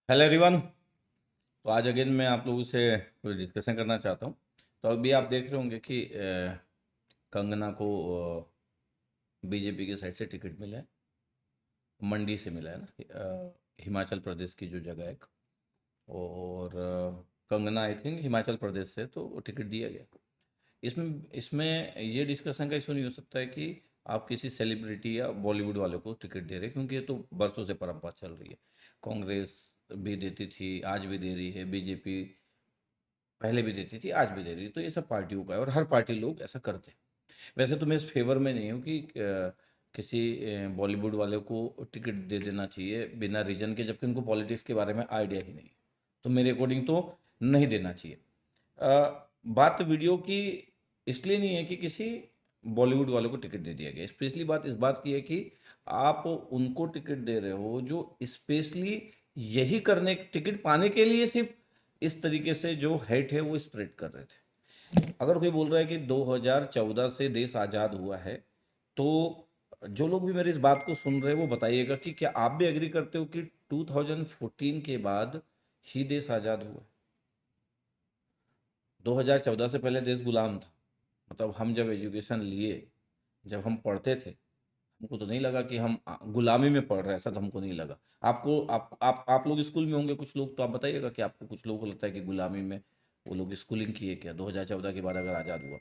Hello everyone. तो आज again मैं आप लोगों से कुछ डिस्कशन करना चाहता हूँ। तो अभी आप देख रहे होंगे कि कंगना को बीजेपी की साइड से टिकट मिला है। मंडी से मिला है ना, हिमाचल प्रदेश की जो जगह है एक। और कंगना आई थिंक हिमाचल प्रदेश से तो वो टिकट दिया गया। इसमें इसमें ये डिस्कशन का इशू नहीं हो सकता है कि आप किसी सेलिब्रिटी या बॉलीवुड वाले को टिकट दे रहे हैं, क्योंकि ये तो बरसों से परंपरा चल रही है। कांग्रेस भी देती थी, आज भी दे रही है, बीजेपी पहले भी देती थी, आज भी दे रही है। तो ये सब पार्टियों का है और हर पार्टी लोग ऐसा करते हैं। वैसे तो मैं इस फेवर में नहीं हूँ कि किसी बॉलीवुड वाले को टिकट दे देना चाहिए बिना रीजन के, जबकि उनको पॉलिटिक्स के बारे में आइडिया ही नहीं है। तो मेरे अकॉर्डिंग तो नहीं देना चाहिए। बात वीडियो की इसलिए नहीं है कि किसी बॉलीवुड वाले को टिकट दे दिया गया। स्पेशली बात इस बात की है कि आप उनको टिकट दे रहे हो जो स्पेशली यही करने टिकट पाने के लिए सिर्फ इस तरीके से जो हेट है वो स्प्रेड कर रहे थे। अगर कोई बोल रहा है कि 2014 से देश आज़ाद हुआ है, तो जो लोग भी मेरी इस बात को सुन रहे हैं वो बताइएगा कि क्या आप भी एग्री करते हो कि 2014 के बाद ही देश आज़ाद हुआ? 2014 से पहले देश गुलाम था। मतलब हम जब एजुकेशन लिए, जब हम पढ़ते थे, हमको तो नहीं लगा कि हम गुलामी में पढ़ रहे हैं। ऐसा तो हमको नहीं लगा। आपको आप लोग स्कूल में होंगे कुछ लोग, तो आप बताइएगा कि आपको कुछ लोगों को लगता है कि गुलामी में वो लोग स्कूलिंग किए क्या 2014 के बाद अगर आज़ाद हुआ?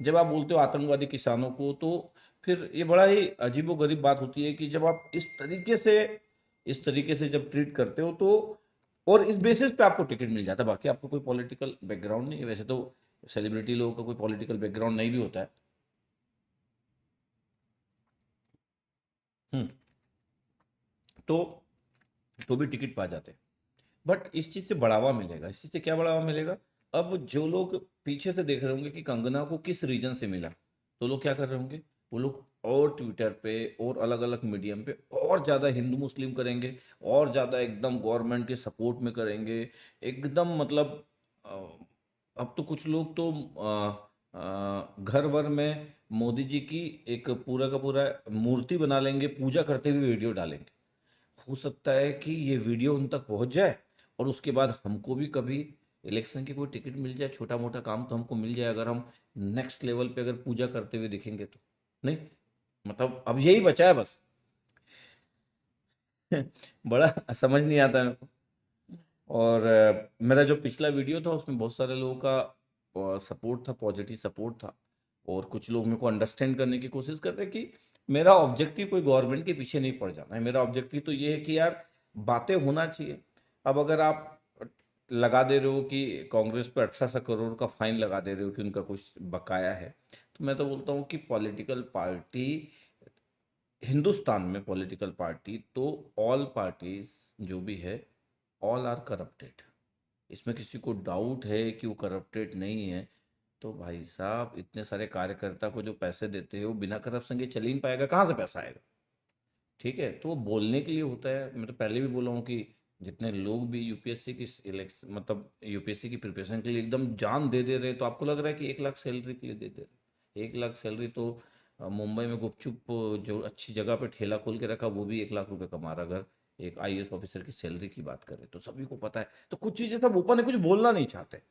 जब आप बोलते हो आतंकवादी किसानों को, तो फिर ये बड़ा ही अजीबोगरीब बात होती है कि जब आप इस तरीके से जब ट्रीट करते हो, तो और इस बेसिस पे आपको टिकट मिल जाता है। बाकी आपको कोई पॉलिटिकल बैकग्राउंड नहीं है। वैसे तो सेलिब्रिटी लोगों का कोई पॉलिटिकल बैकग्राउंड नहीं भी होता है। हम्म। तो भी टिकट पा जाते हैं। बट इस चीज़ से बढ़ावा मिलेगा। इस चीज़ से क्या बढ़ावा मिलेगा? अब जो लोग पीछे से देख रहे होंगे कि कंगना को किस रीजन से मिला, तो लोग क्या कर रहे होंगे? वो लोग और ट्विटर पे और अलग अलग मीडियम पे और ज़्यादा हिंदू मुस्लिम करेंगे, और ज़्यादा एकदम गवर्नमेंट के सपोर्ट में करेंगे। एकदम मतलब अ, अब तो कुछ लोग तो घर भर में मोदी जी की एक पूरा का पूरा मूर्ति बना लेंगे, पूजा करते हुए वीडियो डालेंगे। हो सकता है कि ये वीडियो उन तक पहुंच जाए और उसके बाद हमको भी कभी इलेक्शन की कोई टिकट मिल जाए। छोटा मोटा काम तो हमको मिल जाए अगर हम नेक्स्ट लेवल पे अगर पूजा करते हुए दिखेंगे तो। नहीं, मतलब अब यही बचा है बस। बड़ा समझ नहीं आता है। और मेरा जो पिछला वीडियो था उसमें बहुत सारे लोगों का सपोर्ट था, पॉजिटिव सपोर्ट था। और कुछ लोग मेरे को अंडरस्टैंड करने की कोशिश कर रहे हैं कि मेरा ऑब्जेक्टिव कोई गवर्नमेंट के पीछे नहीं पड़ जाना है। मेरा ऑब्जेक्टिव तो ये है कि यार बातें होना चाहिए। अब अगर आप लगा दे रहे हो कि कांग्रेस पे 1800 करोड़ का फाइन लगा दे रहे हो कि उनका कुछ बकाया है, तो मैं तो बोलता हूँ कि पॉलिटिकल पार्टी हिंदुस्तान में, पॉलिटिकल पार्टी तो ऑल पार्टीज जो भी है, ऑल आर करप्टेड। इसमें किसी को डाउट है कि वो करप्टेड नहीं है? तो भाई साहब इतने सारे कार्यकर्ता को जो पैसे देते हो बिना करप्शन के चल ही नहीं पाएगा, कहाँ से पैसा आएगा? ठीक है, तो वो बोलने के लिए होता है। मैं तो पहले भी बोला हूँ कि जितने लोग भी यूपीएससी की इलेक्शन मतलब यूपीएससी की प्रिपरेशन के लिए एकदम जान दे दे रहे, तो आपको लग रहा है कि 1 लाख सैलरी के लिए दे दे रहे। 1 लाख सैलरी तो मुंबई में गुपचुप जो अच्छी जगह पे ठेला खोल के रखा वो भी 1 लाख रुपए कमा रहा। अगर एक आईएएस ऑफिसर की सैलरी की बात करें तो सभी को पता है। तो कुछ चीज़ें सब ओपन है, कुछ बोलना नहीं चाहते।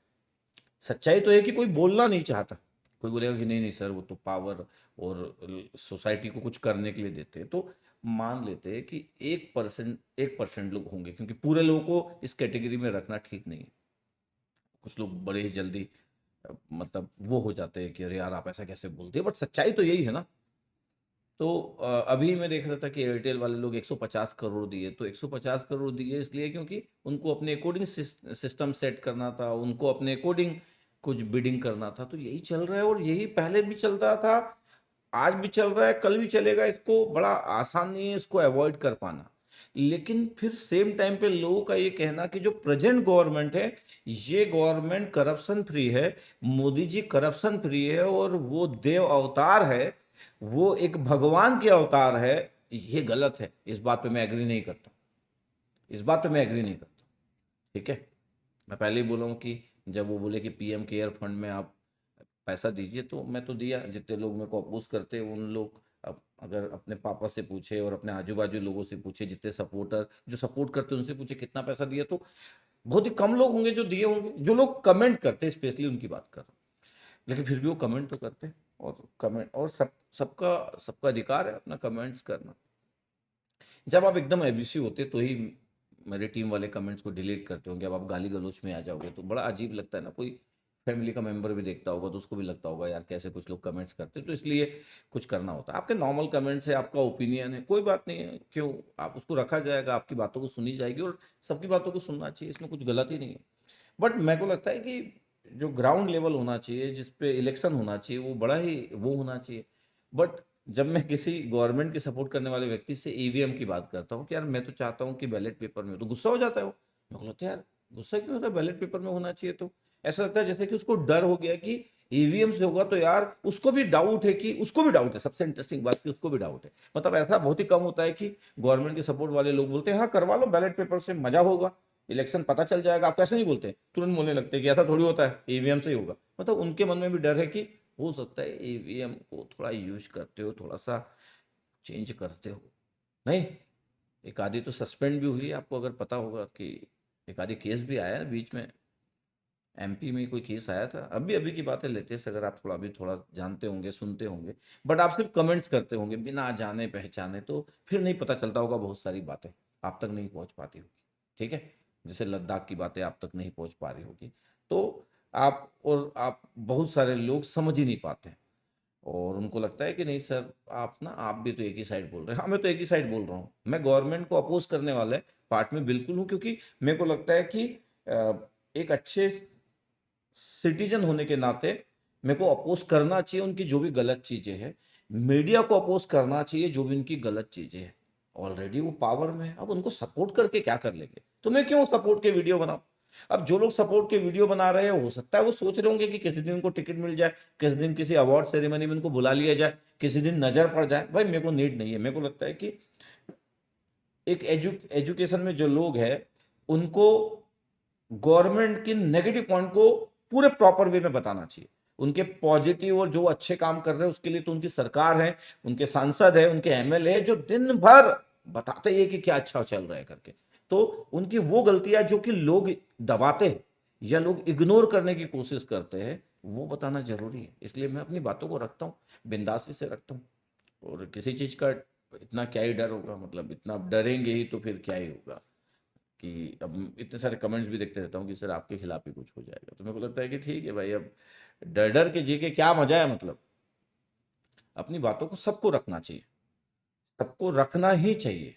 सच्चाई तो है कि कोई बोलना नहीं चाहता। कोई बोलेगा कि नहीं नहीं सर वो तो पावर और सोसाइटी को कुछ करने के लिए देते हैं, तो मान लेते हैं कि 1% लोग होंगे, क्योंकि पूरे लोगों को इस कैटेगरी में रखना ठीक नहीं है। कुछ लोग बड़े ही जल्दी मतलब वो हो जाते हैं कि अरे यार आप ऐसा कैसे बोलते हैं, बट सच्चाई तो यही है ना। तो अभी मैं देख रहा था कि एयरटेल वाले लोग 150 करोड़ दिए। तो 150 करोड़ दिए इसलिए क्योंकि उनको अपने अकॉर्डिंग सिस्टम सेट करना था, उनको अपने अकॉर्डिंग कुछ बिडिंग करना था। तो यही चल रहा है और यही पहले भी चलता था, आज भी चल रहा है, कल भी चलेगा। इसको बड़ा आसान नहीं है इसको अवॉइड कर पाना। लेकिन फिर सेम टाइम पे लोगों का ये कहना कि जो प्रेजेंट गवर्नमेंट है, ये गवर्नमेंट करप्शन फ्री है, मोदी जी करप्शन फ्री है और वो देव अवतार है, वो एक भगवान के अवतार है, ये गलत है। इस बात पे मैं एग्री नहीं करता। इस बात पे मैं एग्री नहीं करता। ठीक है, मैं पहले ही बोला हूँ कि जब वो बोले कि पीएम केयर फंड में आप पैसा दीजिए, तो मैं तो दिया। जितने लोग मेरे को अपोज करते हैं उन लोग अब अगर अपने पापा से पूछे और अपने आजू बाजू लोगों से पूछे, जितने सपोर्टर जो सपोर्ट करते हैं उनसे पूछे कितना पैसा दिया, तो बहुत ही कम लोग होंगे जो दिए होंगे। जो लोग कमेंट करते हैं, स्पेशली उनकी बात कर रहा हूँ, लेकिन फिर भी वो कमेंट तो करते हैं। और कमेंट, और सबका सबका अधिकार है अपना कमेंट्स करना। जब आप एकदम एब्यूसिव होते तो ही मेरे टीम वाले कमेंट्स को डिलीट करते होंगे। अब आप गाली गलौच में आ जाओगे तो बड़ा अजीब लगता है ना। कोई फैमिली का मेंबर भी देखता होगा तो उसको भी लगता होगा यार कैसे कुछ लोग कमेंट्स करते हैं, तो इसलिए कुछ करना होता है। आपके नॉर्मल कमेंट्स है, आपका ओपिनियन है, कोई बात नहीं है, क्यों, आप उसको रखा जाएगा, आपकी बातों को सुनी जाएगी और सबकी बातों को सुनना चाहिए, इसमें कुछ गलत ही नहीं है। बट मेरे को लगता है कि जो ग्राउंड लेवल होना चाहिए, जिस पे इलेक्शन होना चाहिए, वो बड़ा ही वो होना चाहिए। बट जब मैं किसी गवर्नमेंट की सपोर्ट करने वाले व्यक्ति से ईवीएम की बात करता हूँ कि यार मैं तो चाहता हूँ कि बैलेट पेपर में, तो गुस्सा हो जाता है वो। मेरे को लगता है यार गुस्सा क्यों हो रहा है, बैलेट पेपर में होना चाहिए। तो ऐसा लगता है जैसे कि उसको डर हो गया कि ईवीएम से होगा तो यार उसको भी डाउट है, कि उसको भी डाउट है। सबसे इंटरेस्टिंग बात कि उसको भी डाउट है। मतलब ऐसा बहुत ही कम होता है कि गवर्नमेंट के सपोर्ट वाले लोग बोलते हैं हाँ करवा लो बैलेट पेपर से, मजा होगा, इलेक्शन पता चल जाएगा। आप कैसे नहीं बोलते, तुरंत बोलने लगते हैं कि ऐसा थोड़ी होता है, ईवीएम से ही होगा। मतलब उनके मन में भी डर है कि हो सकता है ईवीएम को थोड़ा यूज करते हो, थोड़ा सा चेंज करते हो। नहीं, एक आधी तो सस्पेंड भी हुई है, आपको अगर पता होगा कि एक आधी केस भी आया है बीच में। एमपी में कोई केस आया था, अभी अभी की बात है, लेटेस्ट, अगर आप थोड़ा भी थोड़ा जानते होंगे, सुनते होंगे। बट आप सिर्फ कमेंट्स करते होंगे बिना जाने पहचाने, तो फिर नहीं पता चलता होगा, बहुत सारी बातें आप तक नहीं पहुंच पाती होगी। ठीक है, जैसे लद्दाख की बातें आप तक नहीं पहुंच पा रही होगी, तो आप बहुत सारे लोग समझ ही नहीं पाते हैं। और उनको लगता है कि नहीं सर, आप भी तो एक ही साइड बोल रहे हैं। हाँ, मैं तो एक ही साइड बोल रहा हूँ, मैं गवर्नमेंट को अपोज करने वाले पार्ट में बिल्कुल हूँ, क्योंकि मेरे को लगता है कि एक अच्छे सिटीजन होने के नाते मेरे को अपोज करना चाहिए उनकी जो भी गलत चीजें हैं। मीडिया को अपोज करना चाहिए जो भी उनकी गलत चीजें हैं। ऑलरेडी वो पावर में है, अब उनको सपोर्ट करके क्या कर लेंगे, तो मैं क्यों सपोर्ट के वीडियो बनाऊं। अब जो लोग सपोर्ट के वीडियो बना रहे हैं, हो सकता है वो सोच रहे होंगे कि किसी दिन उनको टिकट मिल जाए, किसी दिन किसी अवार्ड सेरेमनी में उनको बुला लिया जाए, किसी दिन नजर पड़ जाए। भाई मेरे को नीड नहीं है। मेरे को लगता है कि एक एजुकेशन में जो लोग हैं, उनको गवर्नमेंट के नेगेटिव पॉइंट को पूरे प्रॉपर वे में बताना चाहिए। उनके पॉजिटिव और जो अच्छे काम कर रहे हैं उसके लिए तो उनकी सरकार है, उनके सांसद है, उनके एमएलए है, जो दिन भर बताते हैं कि क्या अच्छा चल रहा है करके। तो उनकी वो गलतियां जो कि लोग दबाते हैं या लोग इग्नोर करने की कोशिश करते हैं, वो बताना जरूरी है। इसलिए मैं अपनी बातों को रखता हूँ, बिंदासी से रखता हूँ। और किसी चीज का इतना क्या ही डर होगा, मतलब इतना डरेंगे ही तो फिर क्या ही होगा। कि अब इतने सारे कमेंट्स भी देखते रहता हूँ कि सर आपके खिलाफ ही कुछ हो जाएगा, तो मेरे को लगता है कि ठीक है भाई, अब डर डर के जी के क्या मजा है। मतलब अपनी बातों को सबको रखना चाहिए, सबको रखना ही चाहिए।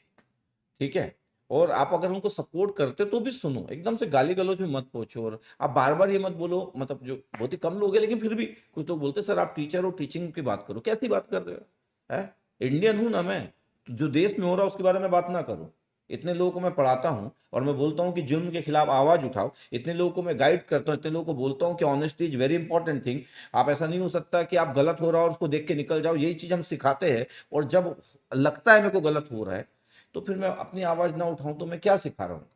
ठीक है, और आप अगर उनको सपोर्ट करते तो भी सुनो, एकदम से गाली गलौज में मत पहुंचो। और आप बार बार ये मत बोलो, मतलब जो बहुत ही कम लोग हैं लेकिन फिर भी कुछ लोग बोलते हैं सर आप टीचर हो, टीचिंग की बात करो। कैसी बात कर रहे हो, है इंडियन हूं ना मैं, तो जो देश में हो रहा है उसके बारे में बात ना करूं। इतने लोगों को मैं पढ़ाता हूं और मैं बोलता हूं कि जुल्म के खिलाफ आवाज उठाओ। इतने लोगों को मैं गाइड करता हूं, इतने लोगों को बोलता हूं कि honesty is very important thing. आप ऐसा नहीं हो सकता कि आप गलत हो रहा हो और उसको देख के निकल जाओ, यही चीज हम सिखाते हैं। और जब लगता है मेरे को गलत हो रहा है तो फिर मैं अपनी आवाज ना उठाऊं तो मैं क्या सिखा रहा हूँ।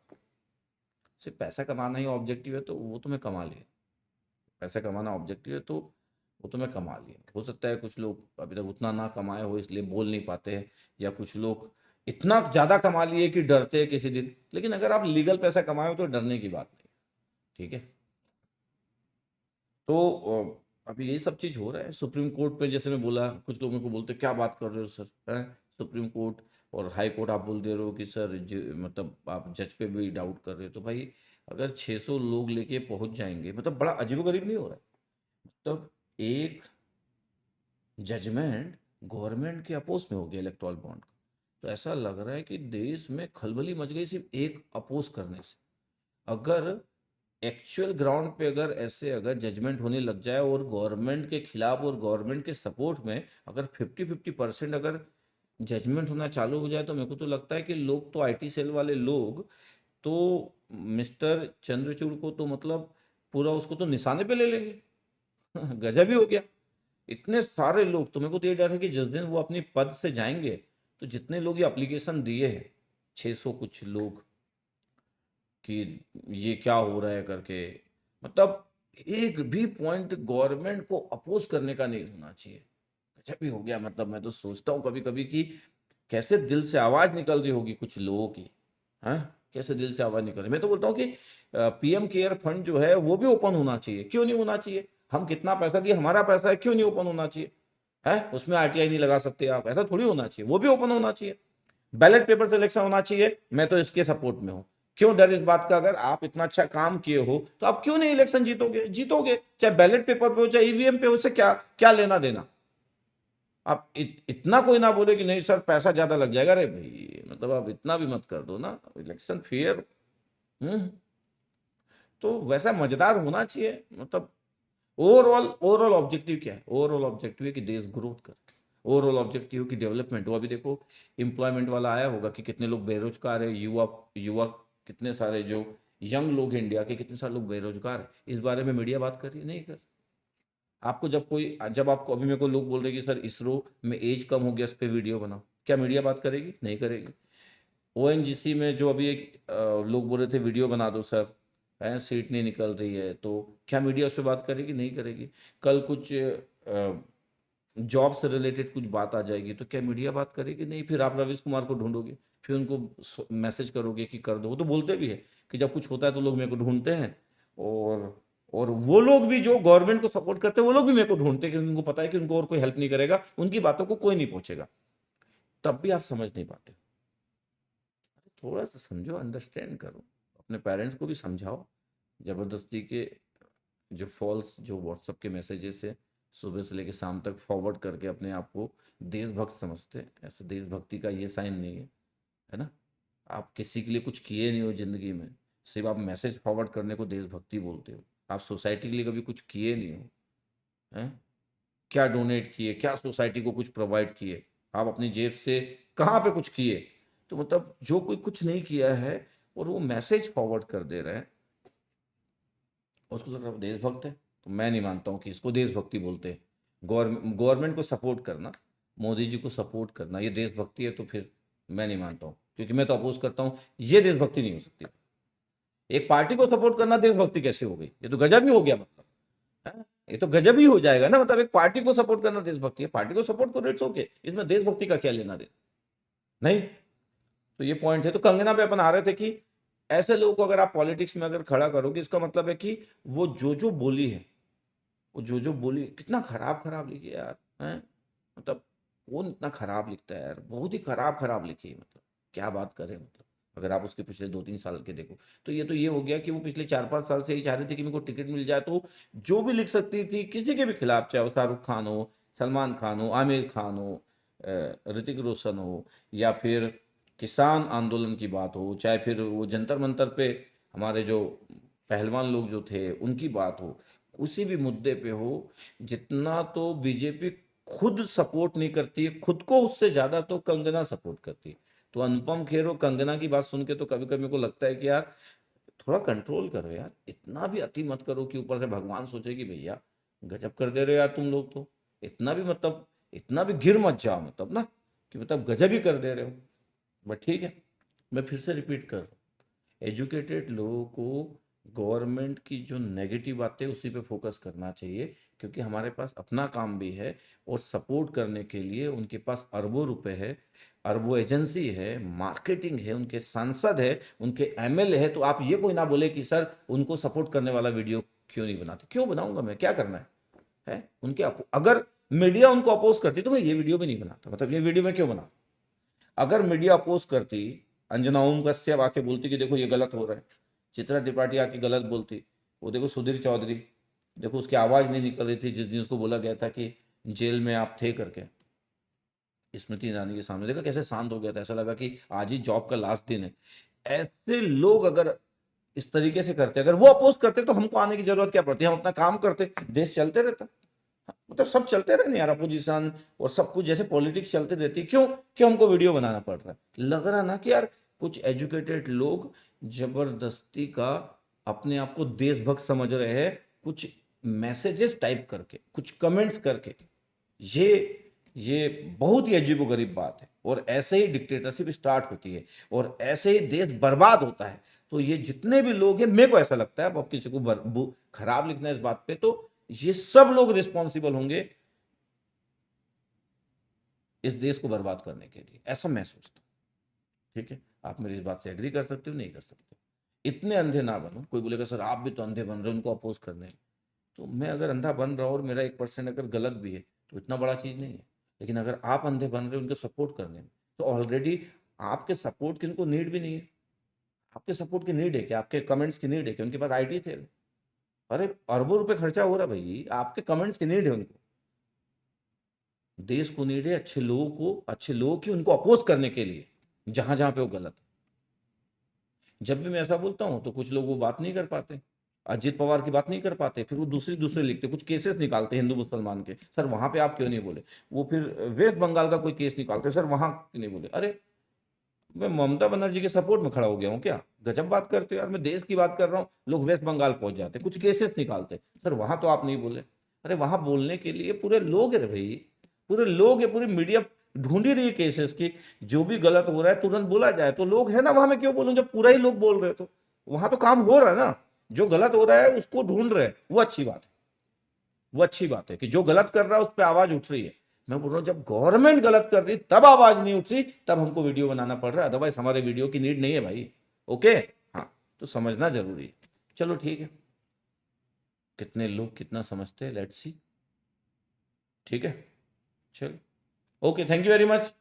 सिर्फ पैसा कमाना ही ऑब्जेक्टिव है तो वो तो मैं कमा लिया। पैसा कमाना ऑब्जेक्टिव है तो वो तो मैं कमा लिया। हो सकता है कुछ लोग अभी तक उतना ना कमाए हो इसलिए बोल नहीं पाते हैं, या कुछ लोग इतना ज्यादा कमा लिए कि डरते हैं किसी दिन। लेकिन अगर आप लीगल पैसा कमाए हो तो डरने की बात नहीं। ठीक है, तो अभी यही सब चीज हो रहा है सुप्रीम कोर्ट में। जैसे मैं बोला, कुछ लोग मेरे को बोलते क्या बात कर रहे हो सर, है सुप्रीम कोर्ट और हाई कोर्ट आप बोल दे रहे हो कि सर मतलब आप जज पे भी डाउट कर रहे हो। तो भाई अगर 600 लोग लेके पहुंच जाएंगे, मतलब बड़ा अजीबोगरीब नहीं हो रहा है। मतलब एक जजमेंट गवर्नमेंट के अपोज में हो गया इलेक्टोरल बॉन्ड का, तो ऐसा लग रहा है कि देश में खलबली मच गई सिर्फ एक अपोज करने से। अगर एक्चुअल ग्राउंड पे अगर ऐसे अगर जजमेंट होने लग जाए और गवर्नमेंट के खिलाफ और गवर्नमेंट के सपोर्ट में अगर 50-50% अगर जजमेंट होना चालू हो जाए, तो मेरे को तो लगता है कि लोग तो आईटी सेल वाले लोग तो मिस्टर चंद्रचूड़ को तो मतलब पूरा उसको तो निशाने पे ले लेंगे। गजब ही हो गया। इतने सारे लोग, तो मेरे को तो ये डर है कि जिस दिन वो अपनी पद से जाएंगे तो जितने लोग ये एप्लीकेशन दिए हैं, 600 कुछ लोग, कि ये क्या हो रहा है करके, मतलब एक भी पॉइंट गवर्नमेंट को अपोज करने का नहीं होना चाहिए। गजब भी हो गया। मतलब मैं तो सोचता हूँ कभी कभी कि कैसे दिल से आवाज निकल रही होगी कुछ लोगों की। हाँ, कैसे दिल से आवाज निकल रही। मैं तो बोलता हूँ कि पीएम केयर फंड जो है वो भी ओपन होना चाहिए। क्यों नहीं होना चाहिए? हम कितना पैसा दिए, हमारा पैसा है, क्यों नहीं ओपन होना चाहिए? है, उसमें आरटीआई नहीं लगा सकते आप, ऐसा थोड़ी होना चाहिए। वो भी ओपन होना चाहिए। बैलेट पेपर सिलेक्शन होना चाहिए। मैं तो इसके सपोर्ट में हूं। क्यों डर इस बात का? अगर आप इतना अच्छा काम किए हो तो आप क्यों नहीं इलेक्शन जीतोगे? जीतोगे, चाहे बैलेट पेपर पे हो चाहे ईवीएम पे हो, उससे क्या क्या लेना देना। आप इतना कोई ना बोले कि नहीं सर पैसा ज्यादा लग जाएगा। अरे भाई, मतलब आप इतना भी मत कर दो ना, इलेक्शन फेयर। हम्म तो वैसा मजेदार होना चाहिए। मतलब ओवरऑल ओवरऑल ऑब्जेक्टिव क्या है? ओवरऑल ऑब्जेक्टिव है कि देश ग्रोथ करे। ओवरऑल ऑब्जेक्टिव कि डेवलपमेंट हो। अभी देखो एम्प्लॉयमेंट वाला आया होगा कि कितने लोग बेरोजगार है, युवा युवा कितने सारे जो यंग लोग हैं इंडिया के, कितने सारे लोग बेरोजगार है। इस बारे में मीडिया बात कर रही है? नहीं कर। आपको जब आपको अभी मेरे को लोग बोल रहे कि सर इसरो में एज कम हो गया, इस पर वीडियो बनाओ, क्या मीडिया बात करेगी? नहीं करेगी। ओएनजीसी में जो अभी एक लोग बोल रहे थे वीडियो बना दो सर, है सीट नहीं निकल रही है, तो क्या मीडिया उस पर बात करेगी? नहीं करेगी। कल कुछ जॉब से रिलेटेड कुछ बात आ जाएगी तो क्या मीडिया बात करेगी? नहीं। फिर आप रवीश कुमार को ढूंढोगे, फिर उनको मैसेज करोगे कि कर दो। वो तो बोलते भी है कि जब कुछ होता है तो लोग मेरे को ढूंढते हैं। और और वो लोग भी जो गवर्नमेंट को सपोर्ट करते हैं वो लोग भी मेरे को ढूंढते हैं, क्योंकि उनको पता है कि उनको और कोई हेल्प नहीं करेगा, उनकी बातों को कोई नहीं पहुंचेगा। तब भी आप समझ नहीं पाते। थोड़ा सा समझो, अंडरस्टैंड करो, अपने पेरेंट्स को भी समझाओ। ज़बरदस्ती के जो फॉल्स जो व्हाट्सएप के मैसेजेस है, सुबह से लेकर शाम तक फॉरवर्ड करके अपने आप को देशभक्त समझते हैं। ऐसे देशभक्ति का ये साइन नहीं है, है ना? आप किसी के लिए कुछ किए नहीं हो ज़िंदगी में, सिर्फ आप मैसेज फॉरवर्ड करने को देशभक्ति बोलते हो। आप सोसाइटी के लिए कभी कुछ किए नहीं हो, हैं? क्या डोनेट किए, क्या सोसाइटी को कुछ प्रोवाइड किए? आप अपनी जेब से कहाँ पे कुछ किए? तो मतलब जो कोई कुछ नहीं किया है और वो मैसेज फॉरवर्ड कर दे रहा है, उसको लग रहा है वो देशभक्त है। तो मैं नहीं मानता हूँ कि इसको देशभक्ति बोलते हैं। गवर्नमेंट को सपोर्ट करना, मोदी जी को सपोर्ट करना ये देशभक्ति है? तो फिर मैं नहीं मानता हूँ, क्योंकि मैं तो अपोज करता हूँ ये देशभक्ति नहीं हो सकती। एक पार्टी को सपोर्ट करना देशभक्ति कैसे हो गई? ये तो गजब ही हो गया। मतलब है? ये तो गजब ही हो जाएगा ना। मतलब एक पार्टी को सपोर्ट करना देशभक्ति है? पार्टी को सपोर्ट करो, इट्स ओके, इसमें देशभक्ति का क्या लेना देना? नहीं। तो ये पॉइंट है। तो कंगना पे अपन आ रहे थे कि ऐसे लोगों को अगर आप पॉलिटिक्स में अगर खड़ा करोगे, इसका मतलब है कि वो जो बोली है, वो जो बोली कितना खराब खराब लिखी है यार, हैं? मतलब कौन इतना खराब लिखता है यार? बहुत ही खराब खराब लिखी है। मतलब क्या बात करें। मतलब अगर आप उसके पिछले 2-3 साल के देखो तो ये हो गया कि वो पिछले 4-5 साल से ही चाह रही थी कि मेरे को टिकट मिल जाए, तो जो भी लिख सकती थी किसी के भी खिलाफ, चाहे वो शाहरुख खान हो, सलमान खान हो, आमिर खान हो, ऋतिक रोशन हो, या फिर किसान आंदोलन की बात हो, चाहे फिर वो जंतर मंतर पे हमारे जो पहलवान लोग जो थे उनकी बात हो, उसी भी मुद्दे पे हो, जितना तो बीजेपी खुद सपोर्ट नहीं करती है, खुद को उससे ज्यादा तो कंगना सपोर्ट करती है। तो अनुपम खेर और कंगना की बात सुन के तो कभी कभी मेरे को लगता है कि यार थोड़ा कंट्रोल करो यार, इतना भी अति मत करो कि ऊपर से भगवान सोचे कि भैया गजब कर दे रहे हो यार तुम लोग तो। इतना भी मतलब इतना भी गिर मत जाओ, मतलब ना कि मतलब गजब ही कर दे रहे हो। बट ठीक है, मैं फिर से रिपीट कर रहा हूँ, एजुकेटेड लोगों को गवर्नमेंट की जो नेगेटिव बातें उसी पे फोकस करना चाहिए, क्योंकि हमारे पास अपना काम भी है और सपोर्ट करने के लिए उनके पास अरबों रुपए है, अरबों एजेंसी है, मार्केटिंग है, उनके सांसद है, उनके एमएलए है। तो आप ये कोई ना बोले कि सर उनको सपोर्ट करने वाला वीडियो क्यों नहीं बनाते? क्यों बनाऊंगा मैं? क्या करना है? उनके अगर मीडिया उनको अपोज करती तो मैं ये वीडियो भी नहीं बनाता। मतलब ये वीडियो मैं क्यों बनाता? अगर मीडिया अपोज करती, अंजना ओम कश्यप आके बोलती कि देखो ये गलत हो रहा है, चित्रा त्रिपाठी आके गलत बोलती, वो देखो सुधीर चौधरी, देखो उसकी आवाज नहीं निकल रही थी जिस दिन उसको बोला गया था कि जेल में आप थे करके, स्मृति ईरानी के सामने, देखो कैसे शांत हो गया था, ऐसा लगा कि आज ही जॉब का लास्ट दिन है। ऐसे लोग अगर इस तरीके से करते, अगर वो अपोज करते तो हमको आने की जरूरत क्या पड़ती? हम अपना काम करते, देश चलते रहता। मतलब सब चलते रहे ना यार, अपोजिशन और सब कुछ जैसे पॉलिटिक्स चलते रहती, क्यों क्यों हमको वीडियो बनाना पड़ रहा है? लग रहा ना कि यार कुछ एजुकेटेड लोग जबरदस्ती का अपने आप को देशभक्त समझ रहे हैं, कुछ मैसेजेस टाइप करके, कुछ कमेंट्स करके। ये ये बहुत ही अजीबोगरीब बात है। और ऐसे ही डिक्टेटरशिप स्टार्ट होती है और ऐसे ही देश बर्बाद होता है। तो ये जितने भी लोग हैं, मेरे को ऐसा लगता है, अब किसी को खराब लिखना है इस बात पे, तो ये सब लोग रिस्पॉन्सिबल होंगे इस देश को बर्बाद करने के लिए, ऐसा मैं सोचता हूँ। ठीक है, आप मेरी इस बात से एग्री कर सकते हो, नहीं कर सकते। इतने अंधे ना बनो। कोई बोलेगा सर आप भी तो अंधे बन रहे हो उनको अपोज करने, तो मैं अगर अंधा बन रहा हूँ और मेरा 1% अगर गलत भी है तो इतना बड़ा चीज़ नहीं है। लेकिन अगर आप अंधे बन रहे हो उनके सपोर्ट करने में, तो ऑलरेडी आपके सपोर्ट की उनको नीड भी नहीं है। आपके सपोर्ट की नीड है क्या? आपके कमेंट्स की नीड है क्या? उनके पास आईटी सेल, अरे अरबों रुपए खर्चा हो रहा है भाई, आपके कमेंट्स की नीड है उनको। देश को नीड है अच्छे लोगों को, अच्छे लोगों की उनको अपोज करने के लिए, जहां जहां पे वो गलत है। जब भी मैं ऐसा बोलता हूं तो कुछ लोग वो बात नहीं कर पाते, अजित पवार की बात नहीं कर पाते, फिर वो दूसरी दूसरे लिखते, कुछ केसेस निकालते हिंदू मुसलमान के, सर वहां पे आप क्यों नहीं बोले। वो फिर वेस्ट बंगाल का कोई केस निकालते, सर वहां क्यों नहीं बोले। अरे मैं ममता बनर्जी के सपोर्ट में खड़ा हो गया हूँ क्या? गजब बात करते हो यार, मैं देश की बात कर रहा हूँ, लोग वेस्ट बंगाल पहुंच जाते, कुछ केसेस निकालते, सर वहां तो आप नहीं बोले। अरे वहां बोलने के लिए पूरे लोग है भाई, पूरे लोग है, पूरी मीडिया ढूंढ ही रही है केसेस की, जो भी गलत हो रहा है तुरंत बोला जाए। तो लोग है ना वहां, मैं क्यों बोलूं जब पूरा ही लोग बोल रहे, तो वहां तो काम हो रहा है ना। जो गलत हो रहा है उसको ढूंढ रहे हैं, वो अच्छी बात है। वो अच्छी बात है कि जो गलत कर रहा है उस पर आवाज उठ रही है। मैं बोल रहा हूँ जब गवर्नमेंट गलत कर रही तब आवाज नहीं उठ रही, तब हमको वीडियो बनाना पड़ रहा है, अदरवाइज हमारे वीडियो की नीड नहीं है भाई। ओके, हाँ, तो समझना जरूरी है। चलो ठीक है, कितने लोग कितना समझते हैं, लेट्स सी। ठीक है, चलो, okay, thank you very much.